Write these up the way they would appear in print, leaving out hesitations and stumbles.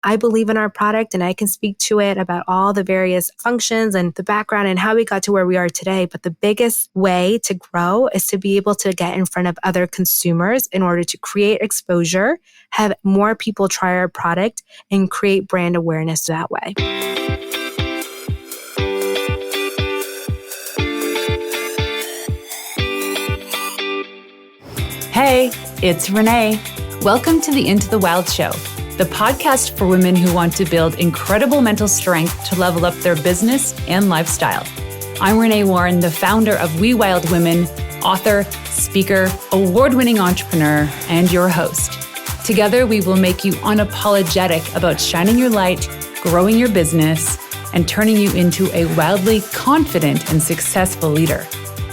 I believe in our product and I can speak to it about all the various functions and the background and how we got to where we are today. But the biggest way to grow is to be able to get in front of other consumers in order to create exposure, have more people try our product, and create brand awareness that way. Hey, it's Renee. Welcome to the Into the Wild Show, the podcast for women who want to build incredible mental strength to level up their business and lifestyle. I'm Renee Warren, the founder of We Wild Women, author, speaker, award-winning entrepreneur, and your host. Together, we will make you unapologetic about shining your light, growing your business, and turning you into a wildly confident and successful leader.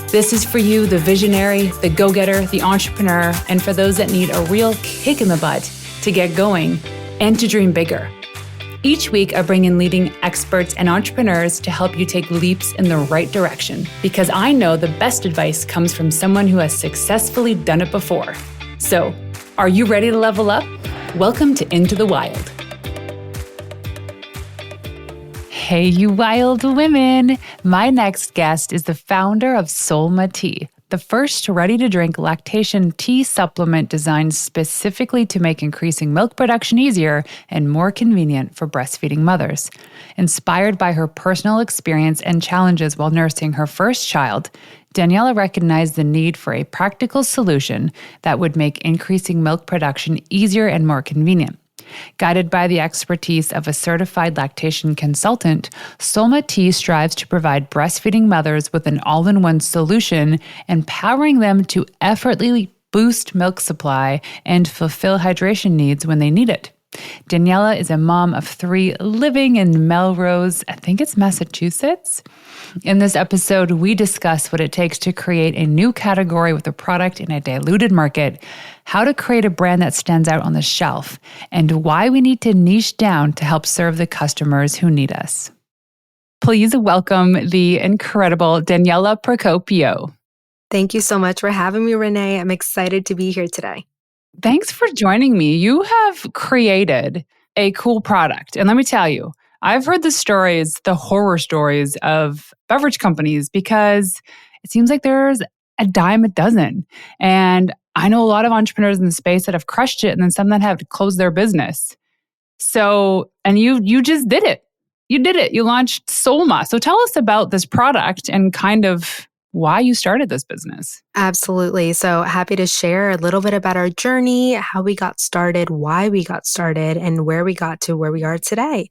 This is for you, the visionary, the go-getter, the entrepreneur, and for those that need a real kick in the butt to get going and to dream bigger. Each week, I bring in leading experts and entrepreneurs to help you take leaps in the right direction, because I know the best advice comes from someone who has successfully done it before. So, are you ready to level up? Welcome to Into the Wild. Hey, you wild women. My next guest is the founder of Solma Tea, the first ready-to-drink lactation tea supplement designed specifically to make increasing milk production easier and more convenient for breastfeeding mothers. Inspired by her personal experience and challenges while nursing her first child, Daniela recognized the need for a practical solution that would make increasing milk production easier and more convenient. Guided by the expertise of a certified lactation consultant, Solma Tea strives to provide breastfeeding mothers with an all-in-one solution, empowering them to effortlessly boost milk supply and fulfill hydration needs when they need it. Daniela is a mom of 3 living in Melrose, I think it's Massachusetts. In this episode, we discuss what it takes to create a new category with a product in a diluted market, how to create a brand that stands out on the shelf, and why we need to niche down to help serve the customers who need us. Please welcome the incredible Daniela Procopio. Thank you so much for having me, Renee. I'm excited to be here today. Thanks for joining me. You have created a cool product. And let me tell you, I've heard the stories, the horror stories of beverage companies, because it seems like there's a dime a dozen. And I know a lot of entrepreneurs in the space that have crushed it and then some that have closed their business. So, and you just did it. You did it. You launched Solma. So tell us about this product and kind of why you started this business. Absolutely. So happy to share a little bit about our journey, how we got started, why we got started, and where we got to where we are today.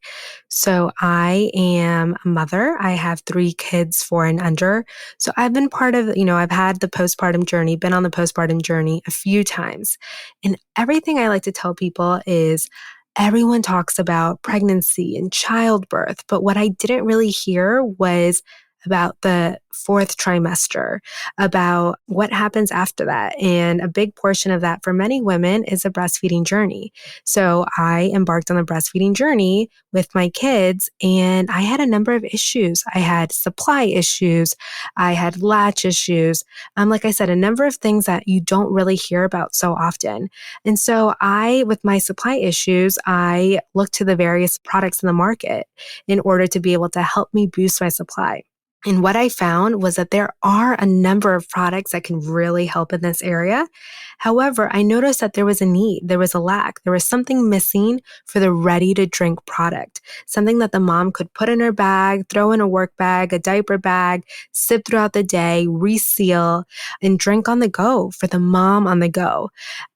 So I am a mother. I have 3 kids, 4 and under. So I've been part of, I've had the postpartum journey, been on the postpartum journey a few times. And everything I like to tell people is everyone talks about pregnancy and childbirth, but what I didn't really hear was about the 4th trimester, about what happens after that. And a big portion of that for many women is a breastfeeding journey. So I embarked on the breastfeeding journey with my kids, and I had a number of issues. I had supply issues. I had latch issues. Like I said, a number of things that you don't really hear about so often. And so with my supply issues, I looked to the various products in the market in order to be able to help me boost my supply. And what I found was that there are a number of products that can really help in this area. However, I noticed that there was a need, there was a lack, there was something missing for the ready-to-drink product, something that the mom could put in her bag, throw in a work bag, a diaper bag, sip throughout the day, reseal, and drink on the go for the mom on the go.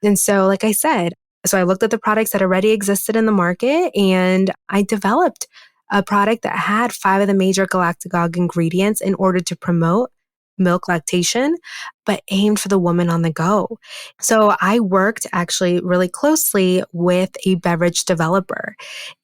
And so, like I said, I looked at the products that already existed in the market, and I developed a product that had 5 of the major galactagogue ingredients in order to promote milk lactation, but aimed for the woman on the go. So I worked actually really closely with a beverage developer.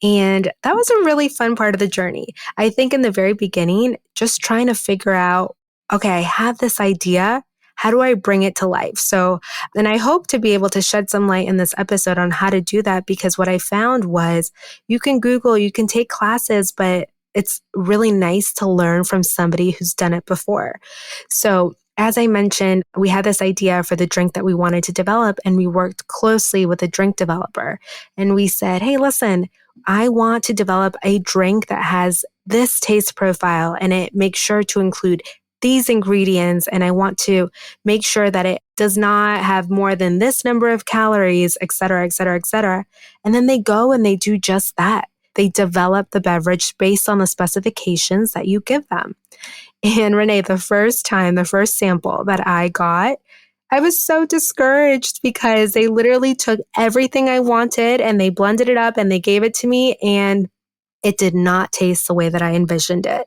And that was a really fun part of the journey. I think in the very beginning, just trying to figure out, okay, I have this idea. How do I bring it to life? So, and I hope to be able to shed some light in this episode on how to do that, because what I found was you can Google, you can take classes, but it's really nice to learn from somebody who's done it before. So as I mentioned, we had this idea for the drink that we wanted to develop, and we worked closely with a drink developer. And we said, hey, listen, I want to develop a drink that has this taste profile and it makes sure to include these ingredients. And I want to make sure that it does not have more than this number of calories, et cetera, et cetera, et cetera. And then they go and they do just that. They develop the beverage based on the specifications that you give them. And Renee, the first sample that I got, I was so discouraged because they literally took everything I wanted and they blended it up and they gave it to me, and it did not taste the way that I envisioned it.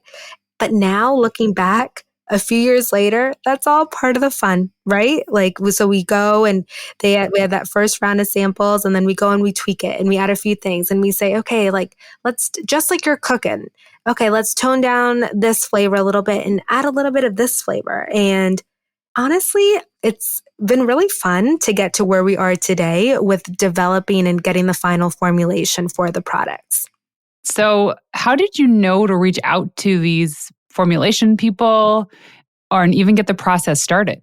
But now looking back, a few years later, that's all part of the fun, right? Like, so we go and we had that first round of samples, and then we go and we tweak it and we add a few things and we say, okay, like, let's just like you're cooking. Okay, let's tone down this flavor a little bit and add a little bit of this flavor. And honestly, it's been really fun to get to where we are today with developing and getting the final formulation for the products. So, how did you know to reach out to these formulation people or and even get the process started?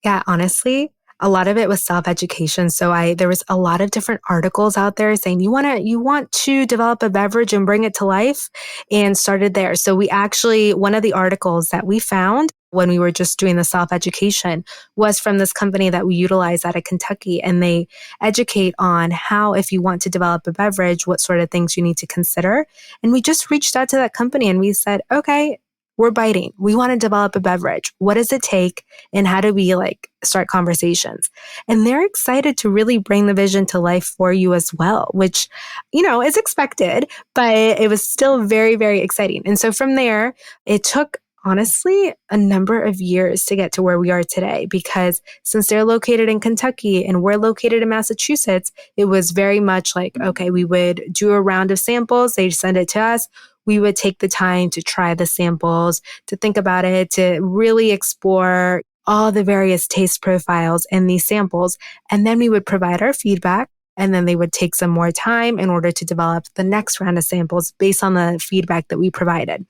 Yeah, honestly, a lot of it was self-education. There was a lot of different articles out there saying you want to develop a beverage and bring it to life, and started there. So we actually, one of the articles that we found when we were just doing the self-education was from this company that we utilize out of Kentucky. And they educate on how, if you want to develop a beverage, what sort of things you need to consider. And we just reached out to that company and we said, okay, we're biting. We want to develop a beverage. What does it take? And how do we like start conversations? And they're excited to really bring the vision to life for you as well, which, is expected, but it was still very, very exciting. And so from there, it took honestly a number of years to get to where we are today, because since they're located in Kentucky and we're located in Massachusetts, it was very much like, okay, we would do a round of samples. They'd send it to us. We would take the time to try the samples, to think about it, to really explore all the various taste profiles in these samples. And then we would provide our feedback. And then they would take some more time in order to develop the next round of samples based on the feedback that we provided.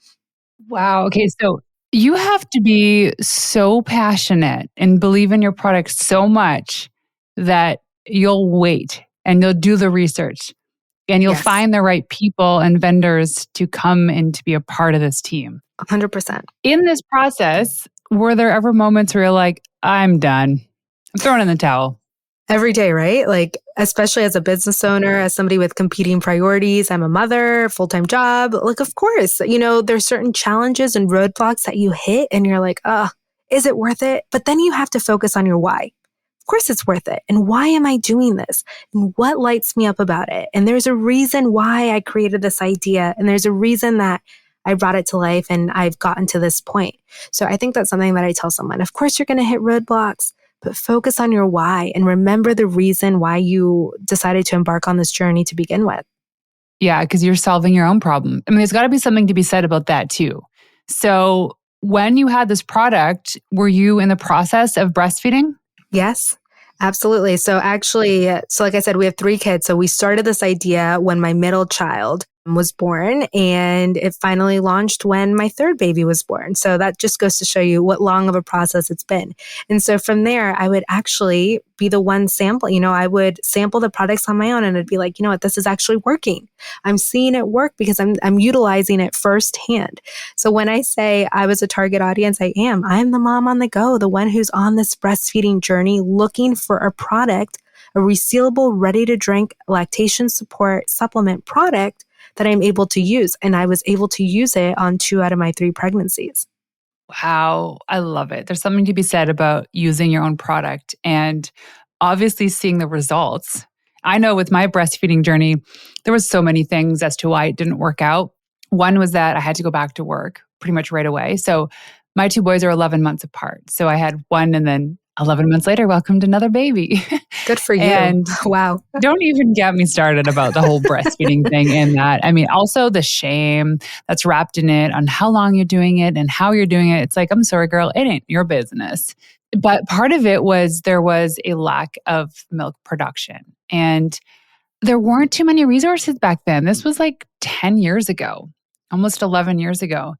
Wow. Okay. So, you have to be so passionate and believe in your product so much that you'll wait and you'll do the research and you'll Yes, find the right people and vendors to come and to be a part of this team. 100%. In this process, were there ever moments where you're like, I'm done, I'm throwing in the towel? Every day, right? Like, especially as a business owner, as somebody with competing priorities, I'm a mother, full-time job. Like, of course, there's certain challenges and roadblocks that you hit and you're like, is it worth it? But then you have to focus on your why. Of course it's worth it. And why am I doing this? And what lights me up about it? And there's a reason why I created this idea. And there's a reason that I brought it to life and I've gotten to this point. So I think that's something that I tell someone. Of course, you're going to hit roadblocks, but focus on your why and remember the reason why you decided to embark on this journey to begin with. Yeah, because you're solving your own problem. I mean, there's got to be something to be said about that too. So, when you had this product, were you in the process of breastfeeding? Yes, absolutely. So like I said, we have three kids. So we started this idea when my middle child was born, and it finally launched when my third baby was born. So that just goes to show you what long of a process it's been. And so from there, I would actually be the one sample, I would sample the products on my own and it'd be like, you know what, this is actually working. I'm seeing it work because I'm utilizing it firsthand. So when I say I was a target audience, I am. I'm the mom on the go, the one who's on this breastfeeding journey looking for a product, a resealable, ready to drink lactation support supplement product that I'm able to use. And I was able to use it on 2 out of my 3 pregnancies. Wow, I love it. There's something to be said about using your own product and obviously seeing the results. I know with my breastfeeding journey, there was so many things as to why it didn't work out. One was that I had to go back to work pretty much right away. So my two boys are 11 months apart. So I had one and then 11 months later welcomed another baby. Good for you. And Wow. don't even get me started about the whole breastfeeding thing and that. I mean, also the shame that's wrapped in it on how long you're doing it and how you're doing it. It's like, I'm sorry, girl, it ain't your business. But part of it was there was a lack of milk production. And there weren't too many resources back then. This was like 10 years ago, almost 11 years ago.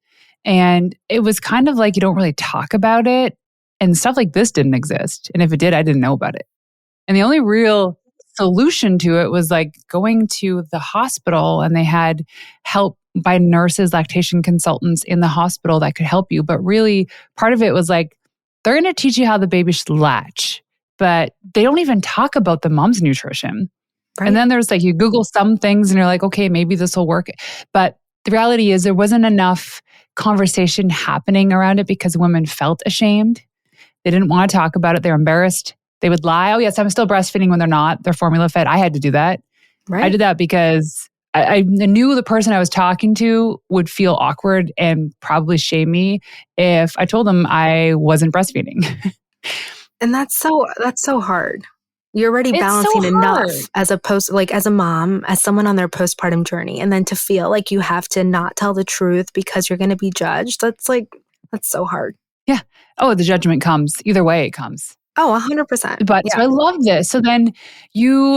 And it was kind of like you don't really talk about it. And stuff like this didn't exist. And if it did, I didn't know about it. And the only real solution to it was like going to the hospital, and they had help by nurses, lactation consultants in the hospital that could help you. But really, part of it was like, they're going to teach you how the baby should latch, but they don't even talk about the mom's nutrition. And Right. then there's like, you Google some things and you're like, okay, maybe this will work. But the reality is, there wasn't enough conversation happening around it because women felt ashamed. They didn't want to talk about it. They're embarrassed. They would lie. Oh, yes, I'm still breastfeeding when they're not. They're formula fed. I had to do that. I Right. did that because I knew the person I was talking to would feel awkward and probably shame me if I told them I wasn't breastfeeding. And that's so hard. You're already It's so balancing hard. enough as like as a mom, as someone on their postpartum journey, and then to feel like you have to not tell the truth because you're going to be judged. That's so hard. Yeah. Oh, the judgment comes. Either way, it comes. Oh, 100%. But so Yeah. I love this. So then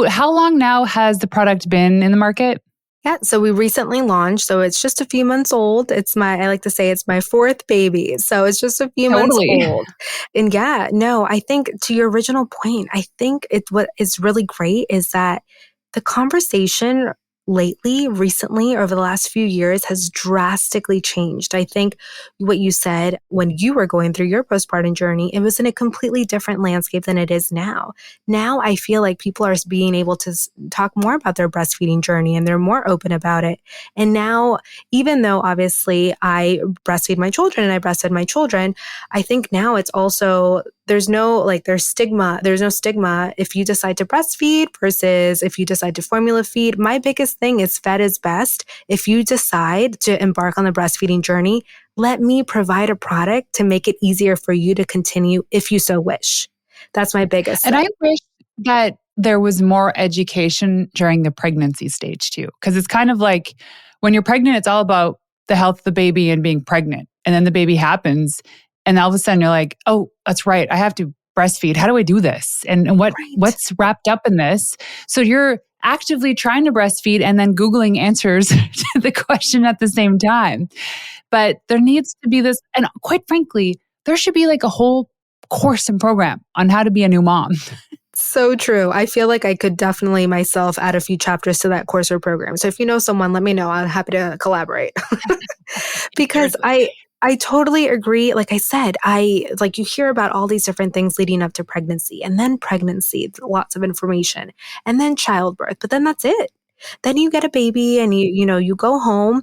how long now has the product been in the market? Yeah, so we recently launched, so it's just a few months old. I like to say it's my fourth baby. So it's just a few months Totally. old. And yeah, no, I think to your original point, I think what is really great is that the conversation recently, over the last few years has drastically changed. I think what you said when you were going through your postpartum journey, it was in a completely different landscape than it is now. Now I feel like people are being able to talk more about their breastfeeding journey and they're more open about it. And now, even though obviously I breastfeed my children and I breastfed my children, I think now it's also there's no stigma if you decide to breastfeed versus if you decide to formula feed. My biggest thing is fed is best. If you decide to embark on the breastfeeding journey, let me provide a product to make it easier for you to continue if you so wish. That's my biggest And I thing. wish that there was more education during the pregnancy stage too. Because it's kind of like, when you're pregnant, it's all about the health of the baby and being pregnant. And then the baby happens. And all of a sudden you're like, oh, that's right. I have to breastfeed. How do I do this? And Right. what's wrapped up in this? So you're actively trying to breastfeed and then Googling answers to the question at the same time. But there needs to be this, and quite frankly, there should be like a whole course and program on how to be a new mom. So true. I feel like I could definitely myself add a few chapters to that course or program. So if you know someone, let me know. I'm happy to collaborate. Because Seriously. I totally agree. Like I said, I like you hear about all these different things leading up to pregnancy, lots of information, and then childbirth. But then that's it. Then you get a baby and you go home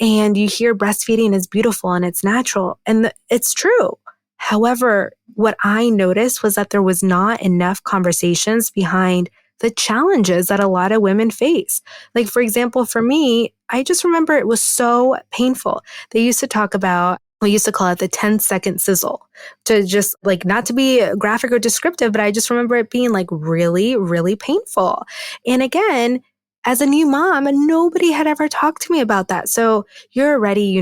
and you hear breastfeeding is beautiful and it's natural and it's true. However, what I noticed was that there was not enough conversations behind the challenges that a lot of women face. Like, for example, for me, I just remember it was so painful. They used to talk about, we used to call it the 10-second sizzle, to just like not to be graphic or descriptive, but I just remember it being like really, really painful. And again, as a new mom, nobody had ever talked to me about that. So you're already,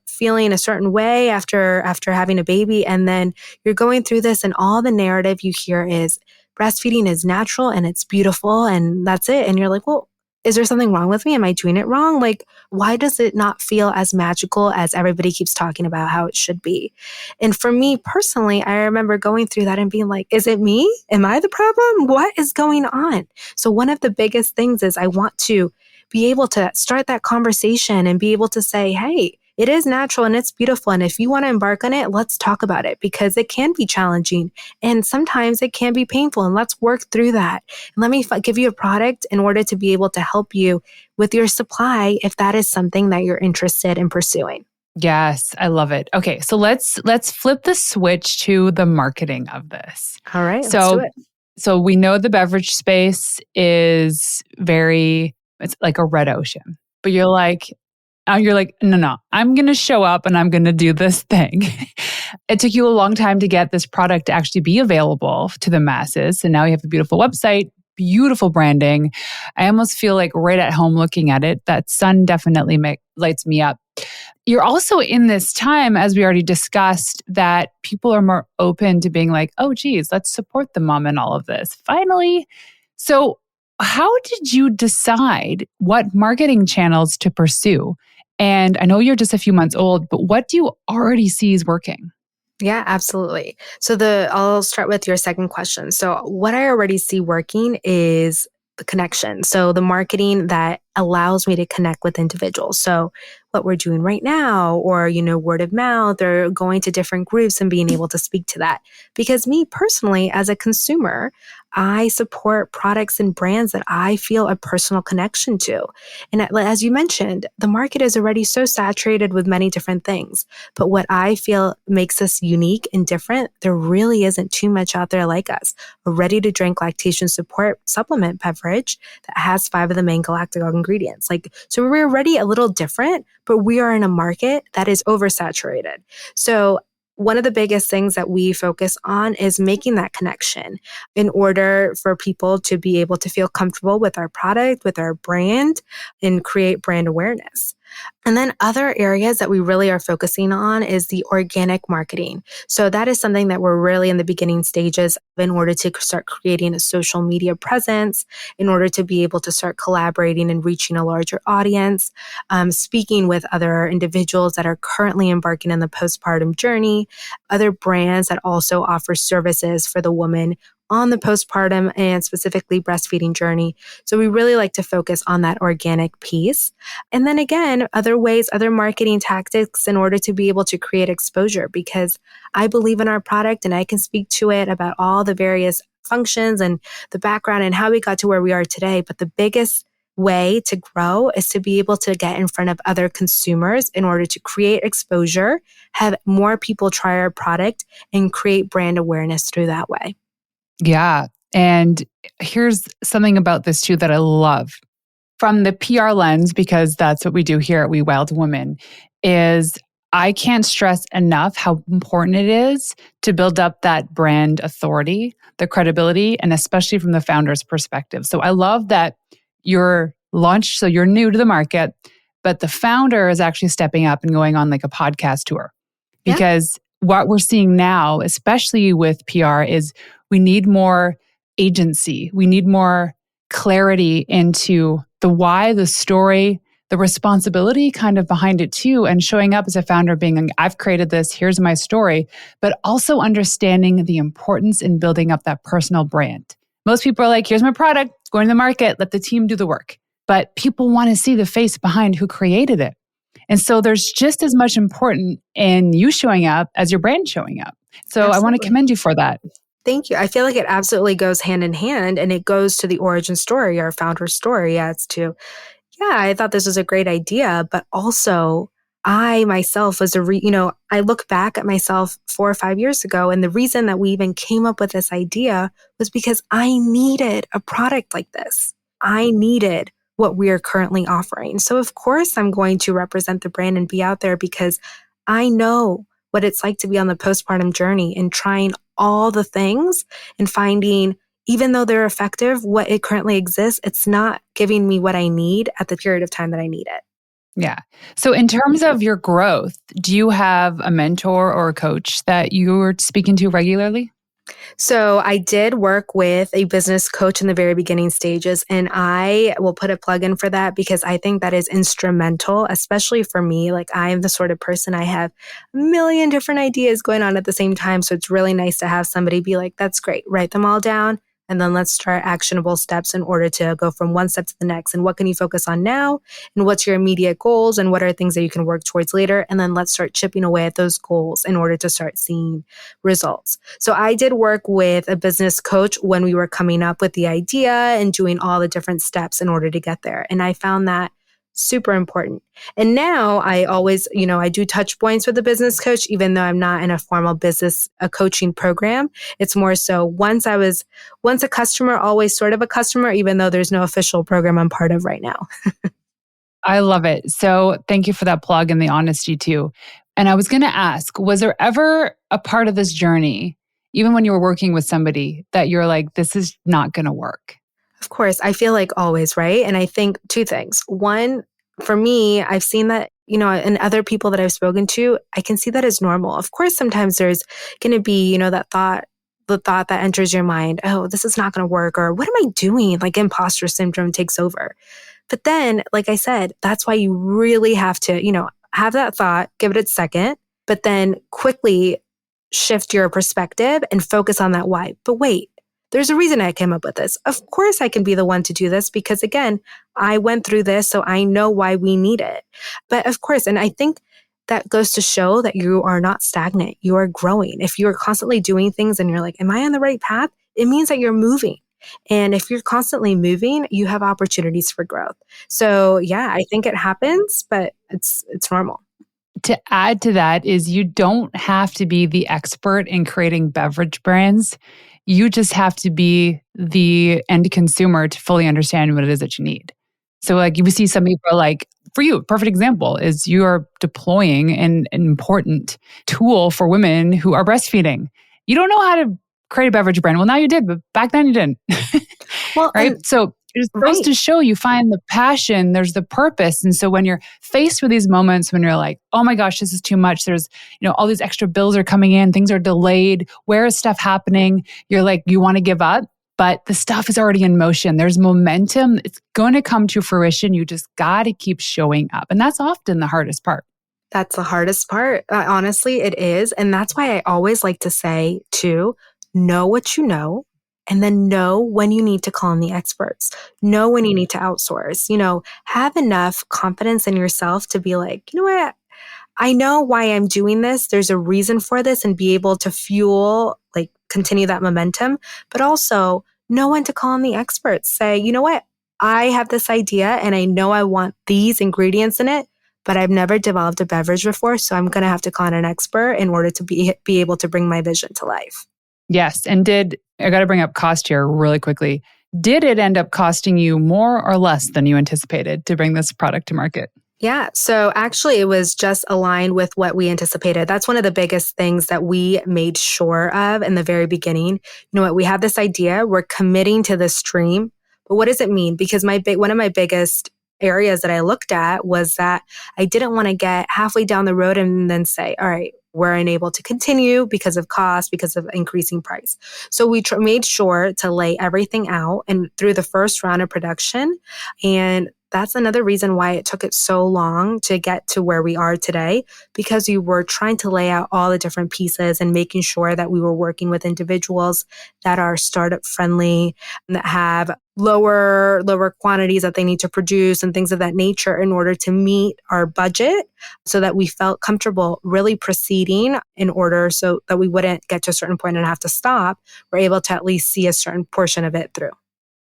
feeling a certain way after having a baby. And then you're going through this and all the narrative you hear is breastfeeding is natural and it's beautiful and that's it. And you're like, well, is there something wrong with me? Am I doing it wrong? Like, why does it not feel as magical as everybody keeps talking about how it should be? And for me personally, I remember going through that and being like, is it me? Am I the problem? What is going on? So one of the biggest things is I want to be able to start that conversation and be able to say, hey, it is natural and it's beautiful. And if you want to embark on it, let's talk about it because it can be challenging and sometimes it can be painful. And let's work through that. And let me give you a product in order to be able to help you with your supply if that is something that you're interested in pursuing. Yes, I love it. Okay, so let's flip the switch to the marketing of this. All right, let's do So it. so we know the beverage space is it's like a red ocean. But you're like, no, I'm going to show up and I'm going to do this thing. It took you a long time to get this product to actually be available to the masses. And now you have a beautiful website, beautiful branding. I almost feel like right at home looking at it. That sun definitely lights me up. You're also in this time, as we already discussed, that people are more open to being like, oh, geez, let's support the mom in all of this. Finally. So how did you decide what marketing channels to pursue? And I know you're just a few months old, but what do you already see is working? Yeah, absolutely. So I'll start with your second question. So what I already see working is connection. So the marketing that allows me to connect with individuals. So what we're doing right now, or, word of mouth, or going to different groups and being able to speak to that. Because me personally, as a consumer, I support products and brands that I feel a personal connection to. And as you mentioned, the market is already so saturated with many different things. But what I feel makes us unique and different, there really isn't too much out there like us. A ready to drink lactation support supplement beverage that has 5 of the main galactic ingredients. So we're already a little different, but we are in a market that is oversaturated. So one of the biggest things that we focus on is making that connection in order for people to be able to feel comfortable with our product, with our brand, and create brand awareness. And then other areas that we really are focusing on is the organic marketing. So that is something that we're really in the beginning stages in order to start creating a social media presence, in order to be able to start collaborating and reaching a larger audience, speaking with other individuals that are currently embarking on the postpartum journey, other brands that also offer services for the woman on the postpartum and specifically breastfeeding journey. So we really like to focus on that organic piece. And then again, other ways, other marketing tactics in order to be able to create exposure, because I believe in our product and I can speak to it about all the various functions and the background and how we got to where we are today. But the biggest way to grow is to be able to get in front of other consumers in order to create exposure, have more people try our product, and create brand awareness through that way. Yeah. And here's something about this too that I love from the PR lens, because that's what we do here at We Wild Women, is I can't stress enough how important it is to build up that brand authority, the credibility, and especially from the founder's perspective. So I love that you're launched, so you're new to the market, but the founder is actually stepping up and going on like a podcast tour. Yeah. Because what we're seeing now, especially with PR, is we need more agency. We need more clarity into the why, the story, the responsibility kind of behind it too, and showing up as a founder being like, I've created this, here's my story, but also understanding the importance in building up that personal brand. Most people are like, here's my product, it's going to the market, let the team do the work. But people want to see the face behind who created it. And so there's just as much important in you showing up as your brand showing up. So I want to Absolutely. commend you for that. Thank you. I feel like it absolutely goes hand in hand, and it goes to the origin story, our founder's story, as to, yeah, I thought this was a great idea, but also I myself was I look back at myself 4 or 5 years ago, and the reason that we even came up with this idea was because I needed a product like this. I needed what we are currently offering. So of course I'm going to represent the brand and be out there, because I know what it's like to be on the postpartum journey and trying all the things and finding, even though they're effective, what it currently exists, it's not giving me what I need at the period of time that I need it. Yeah. So in terms of your growth, do you have a mentor or a coach that you're speaking to regularly? So I did work with a business coach in the very beginning stages, and I will put a plug in for that because I think that is instrumental, especially for me. Like, I am the sort of person, I have a million different ideas going on at the same time. So it's really nice to have somebody be like, that's great, write them all down. And then let's start actionable steps in order to go from one step to the next. And what can you focus on now? And what's your immediate goals? And what are things that you can work towards later? And then let's start chipping away at those goals in order to start seeing results. So I did work with a business coach when we were coming up with the idea and doing all the different steps in order to get there. And I found that super important. And now I always, I do touch points with a business coach, even though I'm not in a formal a coaching program. It's more so once a customer, always sort of a customer, even though there's no official program I'm part of right now. I love it. So thank you for that plug and the honesty too. And I was going to ask, was there ever a part of this journey, even when you were working with somebody, that you're like, this is not going to work? Of course, I feel like always, right? And I think two things. One, for me, I've seen that, and other people that I've spoken to, I can see that as normal. Of course, sometimes there's going to be, the thought that enters your mind, oh, this is not going to work, or what am I doing? Like imposter syndrome takes over. But then, like I said, that's why you really have to, have that thought, give it a second, but then quickly shift your perspective and focus on that why. But wait, there's a reason I came up with this. Of course, I can be the one to do this because, again, I went through this, so I know why we need it. But of course, and I think that goes to show that you are not stagnant. You are growing. If you're constantly doing things and you're like, am I on the right path? It means that you're moving. And if you're constantly moving, you have opportunities for growth. So yeah, I think it happens, but it's normal. To add to that is you don't have to be the expert in creating beverage brands. You just have to be the end consumer to fully understand what it is that you need. So like you see some people are like, for you, a perfect example is you are deploying an important tool for women who are breastfeeding. You don't know how to create a beverage brand. Well, now you did, but back then you didn't. Well, right? So it goes to show you find the passion, there's the purpose. And so when you're faced with these moments when you're like, oh my gosh, this is too much. There's, all these extra bills are coming in, things are delayed. Where is stuff happening? You're like, you want to give up, but the stuff is already in motion. There's momentum. It's going to come to fruition. You just got to keep showing up. And that's often the hardest part. That's the hardest part. Honestly, it is. And that's why I always like to say, too, know what you know, and then know when you need to call in the experts, know when you need to outsource, have enough confidence in yourself to be like, you know what? I know why I'm doing this. There's a reason for this, and be able to continue that momentum, but also know when to call in the experts. Say, you know what? I have this idea and I know I want these ingredients in it, but I've never developed a beverage before. So I'm going to have to call in an expert in order to be able to bring my vision to life. Yes. And I got to bring up cost here really quickly. Did it end up costing you more or less than you anticipated to bring this product to market? Yeah. So actually, it was just aligned with what we anticipated. That's one of the biggest things that we made sure of in the very beginning. You know what? We have this idea. We're committing to this stream. But what does it mean? Because one of my biggest areas that I looked at was that I didn't want to get halfway down the road and then say, all right, we're unable to continue because of cost, because of increasing price. So we made sure to lay everything out and through the first round of production. And that's another reason why it took it so long to get to where we are today, because we were trying to lay out all the different pieces and making sure that we were working with individuals that are startup friendly, and that have lower quantities that they need to produce and things of that nature in order to meet our budget, so that we felt comfortable really proceeding in order so that we wouldn't get to a certain point and have to stop. We're able to at least see a certain portion of it through.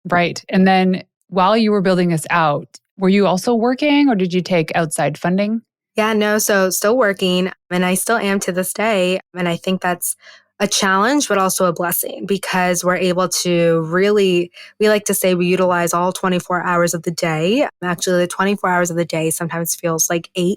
Right. And then while you were building this out, were you also working or did you take outside funding? Yeah, no. So still working, and I still am to this day. And I think that's a challenge, but also a blessing, because we're able to we like to say we utilize all 24 hours of the day. Actually, the 24 hours of the day sometimes feels like 8.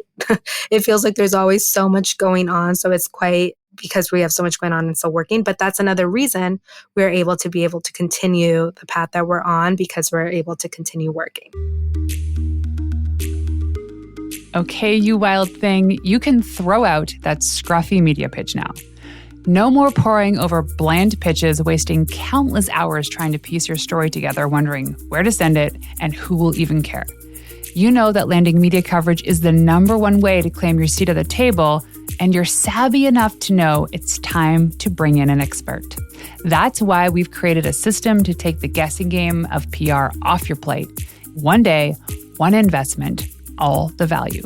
It feels like there's always so much going on. So it's quite, because we have so much going on and still working. But that's another reason we're able to continue the path that we're on, because we're able to continue working. Okay, you wild thing, you can throw out that scruffy media pitch now. No more poring over bland pitches, wasting countless hours trying to piece your story together, wondering where to send it and who will even care. You know that landing media coverage is the number one way to claim your seat at the table, and you're savvy enough to know it's time to bring in an expert. That's why we've created a system to take the guessing game of PR off your plate. One day, one investment, all the value.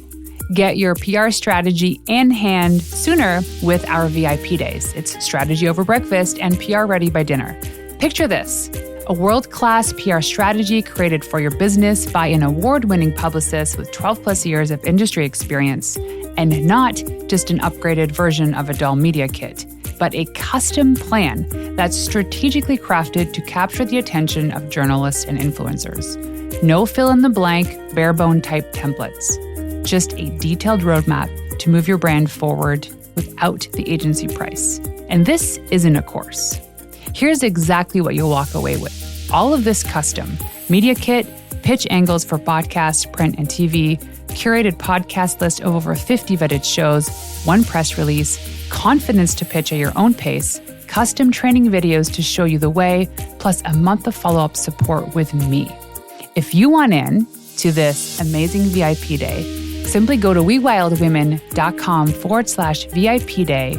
Get your PR strategy in hand sooner with our VIP days. It's strategy over breakfast and PR ready by dinner. Picture this: a world-class PR strategy created for your business by an award-winning publicist with 12 plus years of industry experience, and not just an upgraded version of a dull media kit, but a custom plan that's strategically crafted to capture the attention of journalists and influencers. No fill-in-the-blank, bare-bone type templates. Just a detailed roadmap to move your brand forward without the agency price. And this isn't a course. Here's exactly what you'll walk away with. All of this custom media kit, pitch angles for podcast, print, and TV, curated podcast list of over 50 vetted shows, one press release, confidence to pitch at your own pace, custom training videos to show you the way, plus a month of follow-up support with me. If you want in to this amazing VIP day, simply go to wewildwomen.com/VIP day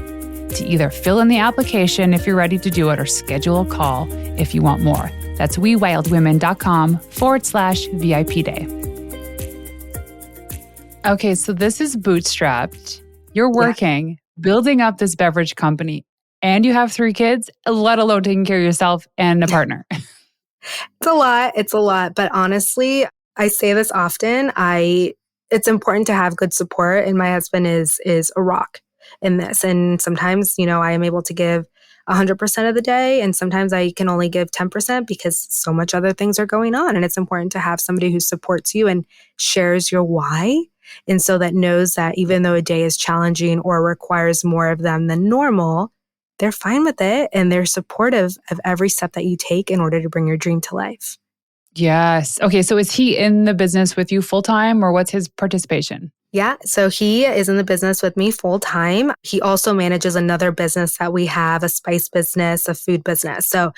to either fill in the application if you're ready to do it or schedule a call if you want more. That's wewildwomen.com/VIP day. Okay, so this is bootstrapped. You're Yeah. working, building up this beverage company, and you have 3 kids, let alone taking care of yourself and a partner. It's a lot. It's a lot. But honestly, I say this often. It's important to have good support. And my husband is a rock in this. And sometimes, I am able to give 100% of the day. And sometimes I can only give 10% because so much other things are going on. And it's important to have somebody who supports you and shares your why. And so that knows that even though a day is challenging or requires more of them than normal, they're fine with it and they're supportive of every step that you take in order to bring your dream to life. Yes. Okay, so is he in the business with you full time or what's his participation? Yeah, so he is in the business with me full time. He also manages another business that we have, a spice business, a food business. So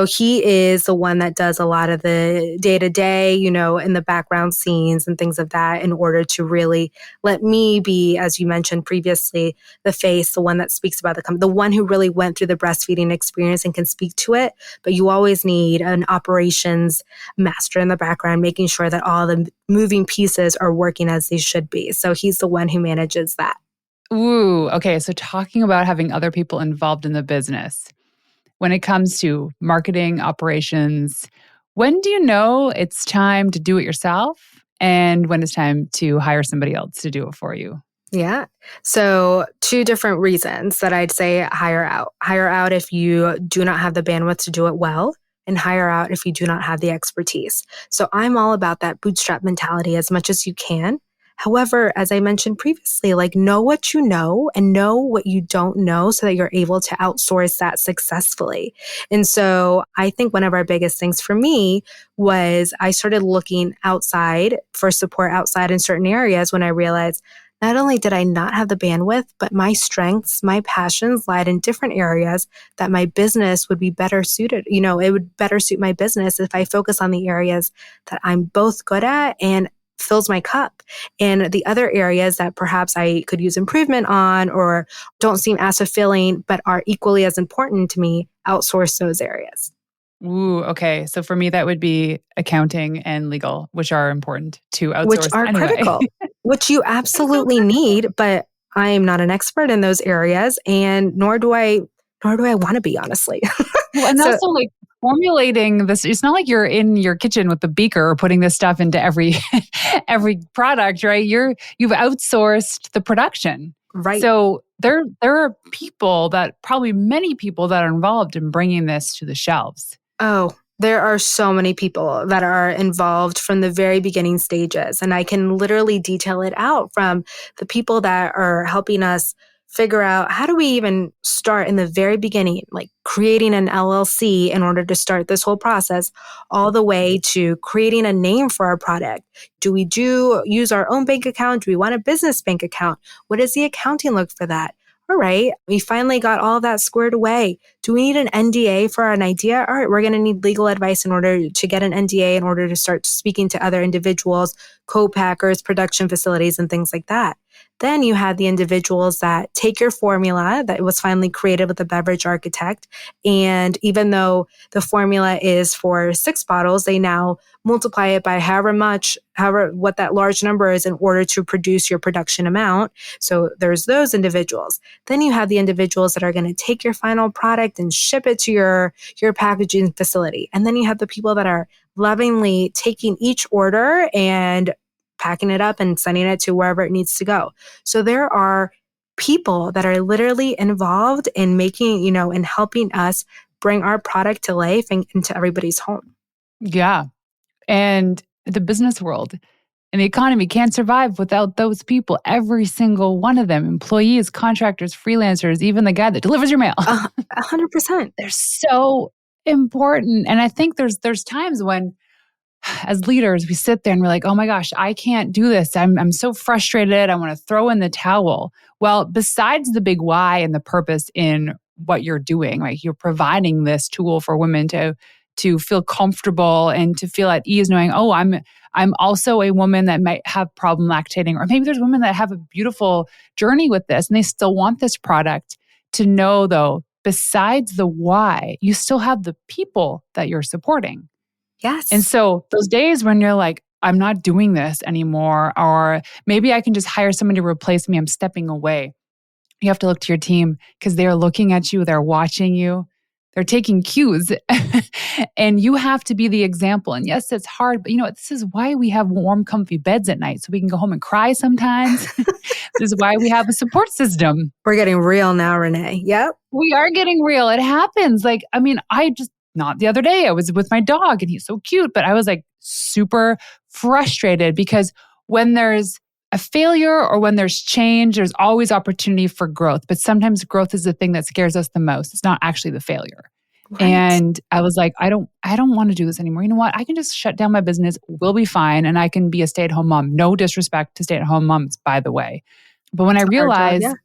he is the one that does a lot of the day-to-day, in the background scenes and things of that in order to really let me be, as you mentioned previously, the face, the one that speaks about the company, the one who really went through the breastfeeding experience and can speak to it. But you always need an operations master in the background, making sure that all the moving pieces are working as they should be. So he's the one who manages that. Ooh, okay. So talking about having other people involved in the business, when it comes to marketing operations, when do you know it's time to do it yourself and when it's time to hire somebody else to do it for you? Yeah. So two different reasons that I'd say hire out. Hire out if you do not have the bandwidth to do it well, and hire out if you do not have the expertise. So I'm all about that bootstrap mentality as much as you can. However, as I mentioned previously, know what you know and know what you don't know so that you're able to outsource that successfully. And so I think one of our biggest things for me was I started looking outside for support outside in certain areas when I realized not only did I not have the bandwidth, but my strengths, my passions lied in different areas that my business would be better suited. It would better suit my business if I focus on the areas that I'm both good at and fills my cup. And the other areas that perhaps I could use improvement on or don't seem as fulfilling, but are equally as important to me, outsource those areas. Ooh, okay. So for me, that would be accounting and legal, which are important to Which outsource are anyway. critical, which you It's so absolutely critical. need, but I am not an expert in those areas and nor do I want to be, honestly. Well, and So also like formulating this, it's not like you're in your kitchen with the beaker putting this stuff into every every product, right? You've outsourced the production. right. So there are people that probably many people that are involved in bringing this to the shelves. Oh, there are so many people that are involved from the very beginning stages. And I can literally detail it out from the people that are helping us figure out how do we even start in the very beginning, like creating an LLC in order to start this whole process, all the way to creating a name for our product. Do we use our own bank account? Do we want a business bank account? What does the accounting look for that? All right, we finally got all of that squared away. Do we need an NDA for an idea? All right, we're going to need legal advice in order to get an NDA in order to start speaking to other individuals, co-packers, production facilities, and things like that. Then you have the individuals that take your formula that was finally created with the beverage architect. And even though the formula is for 6 bottles, they now multiply it by however what that large number is in order to produce your production amount. So there's those individuals. Then you have the individuals that are going to take your final product and ship it to your packaging facility. And then you have the people that are lovingly taking each order and packing it up and sending it to wherever it needs to go. So there are people that are literally involved in making, and helping us bring our product to life and into everybody's home. Yeah. And the business world and the economy can't survive without those people. Every single one of them, employees, contractors, freelancers, even the guy that delivers your mail. 100%. They're so important. And I think there's times when as leaders, we sit there and we're like, oh my gosh, I can't do this. I'm so frustrated. I want to throw in the towel. Well, besides the big why and the purpose in what you're doing, like you're providing this tool for women to feel comfortable and to feel at ease knowing, oh, I'm also a woman that might have problem lactating, or maybe there's women that have a beautiful journey with this and they still want this product. to know though, besides the why, you still have the people that you're supporting. And Yes. so those days when you're like, I'm not doing this anymore, or maybe I can just hire someone to replace me, I'm stepping away. You have to look to your team because they're looking at you, they're watching you, they're taking cues, and you have to be the example. And yes, it's hard, but you know what? This is why we have warm, comfy beds at night so we can go home and cry sometimes. This is why we have a support system. We're getting real now, Renee. Yep. We are getting real. It happens. Like, I mean, not the other day, I was with my dog and he's so cute, but I was like super frustrated because when there's a failure or when there's change, there's always opportunity for growth. But sometimes growth is the thing that scares us the most. It's not actually the failure. Right. And I was like, I don't want to do this anymore. You know what? I can just shut down my business. We'll be fine. And I can be a stay-at-home mom. No disrespect to stay-at-home moms, by the way. But when I It's a hard job. Yeah. realized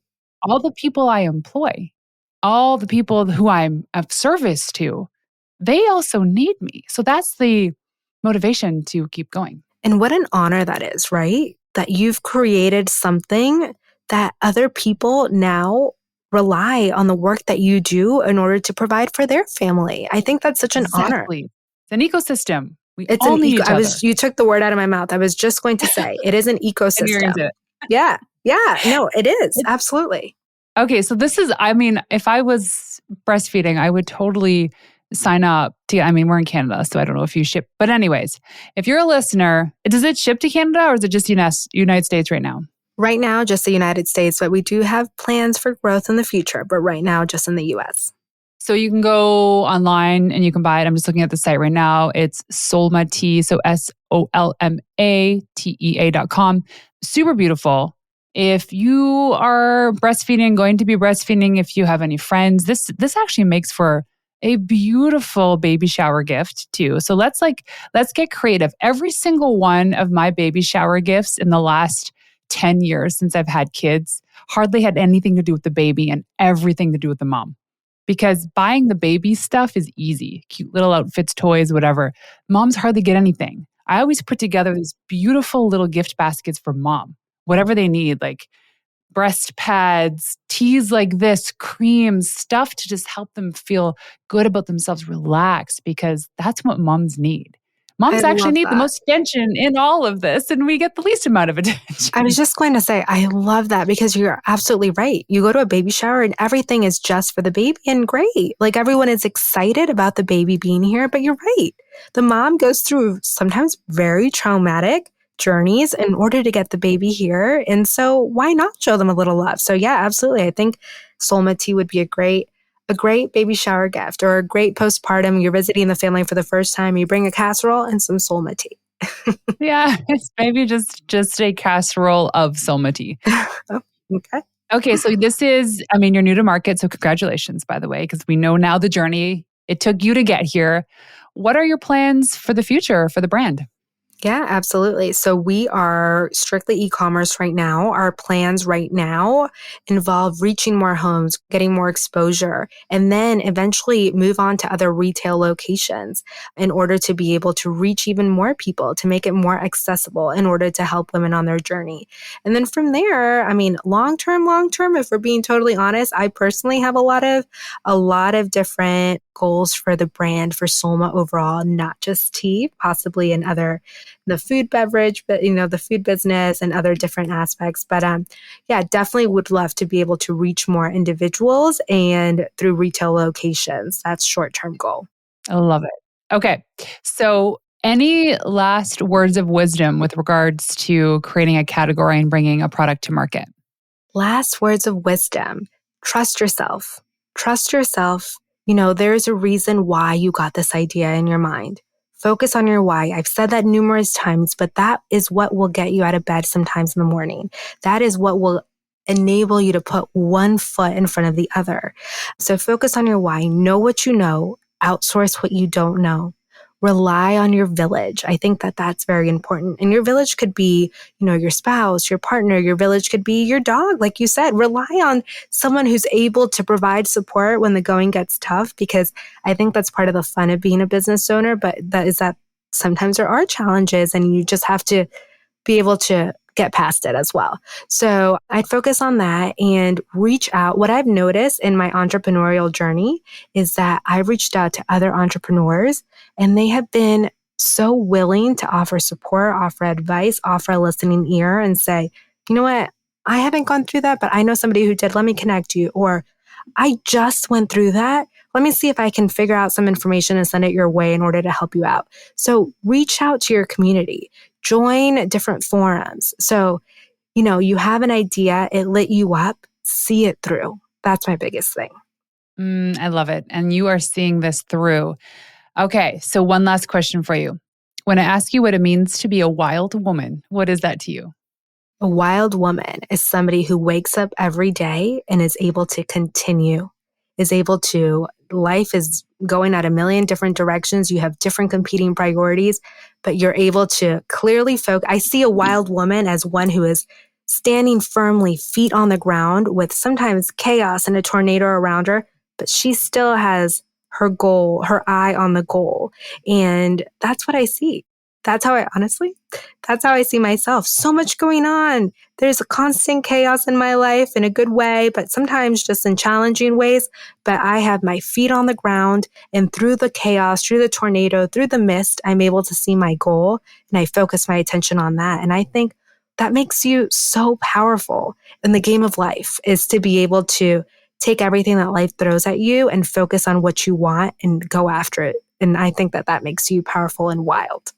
all the people I employ, all the people who I'm of service to, they also need me. So that's the motivation to keep going. And what an honor that is, right? That you've created something that other people now rely on the work that you do in order to provide for their family. I think that's such an honor. Exactly. It's an ecosystem. We It's all an need eco each other. you took the word out of my mouth. I was just going to say it is an And you're into ecosystem. it. Yeah. Yeah. No, it is. It's Absolutely. okay. So this is, I mean, if I was breastfeeding, I would totally sign up to, I mean, we're in Canada, so I don't know if you ship, but anyways, if you're a listener, does it ship to Canada or is it just United States right now? Right now, just the United States, but we do have plans for growth in the future, but right now, just in the US. So you can go online and you can buy it. I'm just looking at the site right now. It's Solma Tea, so SolmaTea.com. Super beautiful. If you are breastfeeding, going to be breastfeeding, if you have any friends, this actually makes for a beautiful baby shower gift too. So let's get creative. Every single one of my baby shower gifts in the last 10 years since I've had kids hardly had anything to do with the baby and everything to do with the mom, because buying the baby stuff is easy. Cute little outfits, toys, whatever. Moms hardly get anything. I always put together these beautiful little gift baskets for mom, whatever they need, like breast pads, teas like this, creams, stuff to just help them feel good about themselves, relax, because that's what moms need. I Moms actually love need the that. most attention in all of this, and we get the least amount of I was attention. just going to say, I love that because you're absolutely right. You go to a baby shower and everything is just for the baby and great. Like everyone is excited about the baby being here, but you're right. The mom goes through sometimes very traumatic journeys in order to get the baby here. And so why not show them a little love? So yeah, absolutely. I think Solma Tea would be a great baby shower gift or a great postpartum. You're visiting the family for the first time. You bring a casserole and some Solma Tea. Yeah, it's maybe just a casserole of Solma tea. Oh, okay. Okay, so this is, I mean, you're new to market, so congratulations, by the way, because we know now the journey it took you to get here. What are your plans for the future for the brand? Yeah, absolutely. So we are strictly e-commerce right now. Our plans right now involve reaching more homes, getting more exposure, and then eventually move on to other retail locations in order to be able to reach even more people, to make it more accessible in order to help women on their journey. And then from there, I mean, long term, if we're being totally honest, I personally have a lot of different goals for the brand for Solma overall, not just tea, possibly in other the food beverage, but the food business and other different aspects. But yeah, definitely would love to be able to reach more individuals and through retail locations. That's short-term goal. I love it. Okay, so any last words of wisdom with regards to creating a category and bringing a product to market? Last words of wisdom. Trust yourself. Trust yourself. There's a reason why you got this idea in your mind. Focus on your why. I've said that numerous times, but that is what will get you out of bed sometimes in the morning. That is what will enable you to put one foot in front of the other. So focus on your why. Know what you know. Outsource what you don't know. Rely on your village. I think that that's very important. And your village could be, your spouse, your partner. Your village could be your dog. Like you said, rely on someone who's able to provide support when the going gets tough, because I think that's part of the fun of being a business owner. But that sometimes there are challenges and you just have to be able to get past it as well. So I'd focus on that and reach out. What I've noticed in my entrepreneurial journey is that I've reached out to other entrepreneurs and they have been so willing to offer support, offer advice, offer a listening ear and say, you know what? I haven't gone through that, but I know somebody who did. Let me connect you. Or I just went through that. Let me see if I can figure out some information and send it your way in order to help you out. So reach out to your community, join different forums. So, you have an idea, it lit you up, see it through. That's my biggest thing. I love it. And you are seeing this through. Okay, so one last question for you. When I ask you what it means to be a wild woman, what is that to you? A wild woman is somebody who wakes up every day and is able to continue, life is going at a million different directions. You have different competing priorities, but you're able to clearly focus. I see a wild woman as one who is standing firmly, feet on the ground with sometimes chaos and a tornado around her, but she still has her goal, her eye on the goal. And that's what I see. That's how I see myself. So much going on. There's a constant chaos in my life in a good way, but sometimes just in challenging ways. But I have my feet on the ground, and through the chaos, through the tornado, through the mist, I'm able to see my goal and I focus my attention on that. And I think that makes you so powerful in the game of life, is to be able to take everything that life throws at you and focus on what you want and go after it. And I think that makes you powerful and wild.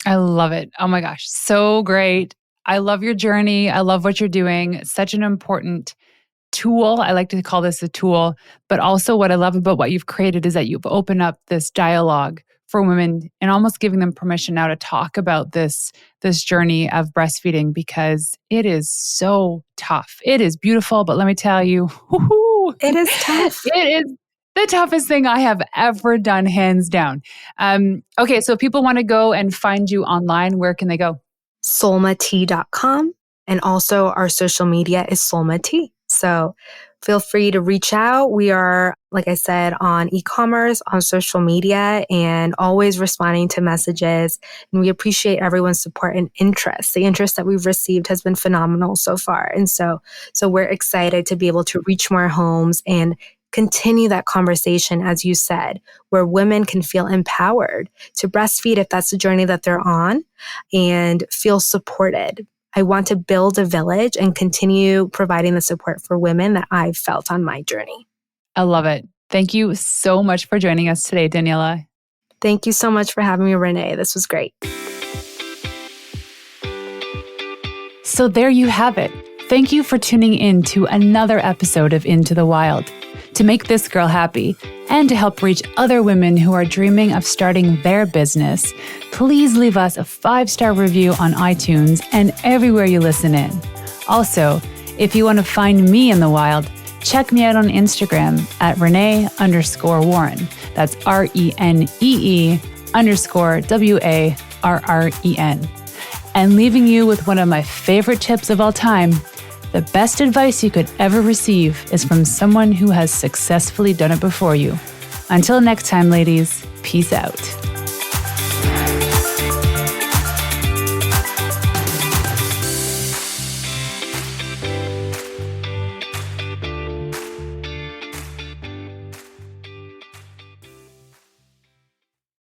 I love it. Oh my gosh, so great. I love your journey. I love what you're doing. Such an important tool. I like to call this a tool, but also what I love about what you've created is that you've opened up this dialogue for women and almost giving them permission now to talk about this journey of breastfeeding, because it is so tough. It is beautiful, but let me tell you, It is tough. it is the toughest thing I have ever done, hands down. Okay, so if people want to go and find you online, where can they go? solmatea.com. And also our social media is Solma Tea. So feel free to reach out. We are, like I said, on e-commerce, on social media, and always responding to messages. And we appreciate everyone's support and interest. The interest that we've received has been phenomenal so far. And so we're excited to be able to reach more homes and continue that conversation, as you said, where women can feel empowered to breastfeed if that's the journey that they're on and feel supported. I want to build a village and continue providing the support for women that I've felt on my journey. I love it. Thank you so much for joining us today, Daniela. Thank you so much for having me, Renee. This was great. So there you have it. Thank you for tuning in to another episode of Into the Wild. To make this girl happy and to help reach other women who are dreaming of starting their business, please leave us a 5-star review on iTunes and everywhere you listen in. Also, if you want to find me in the wild, check me out on Instagram at Renee_Warren. That's RENEE_WARREN. And leaving you with one of my favorite tips of all time: the best advice you could ever receive is from someone who has successfully done it before you. Until next time, ladies, peace out.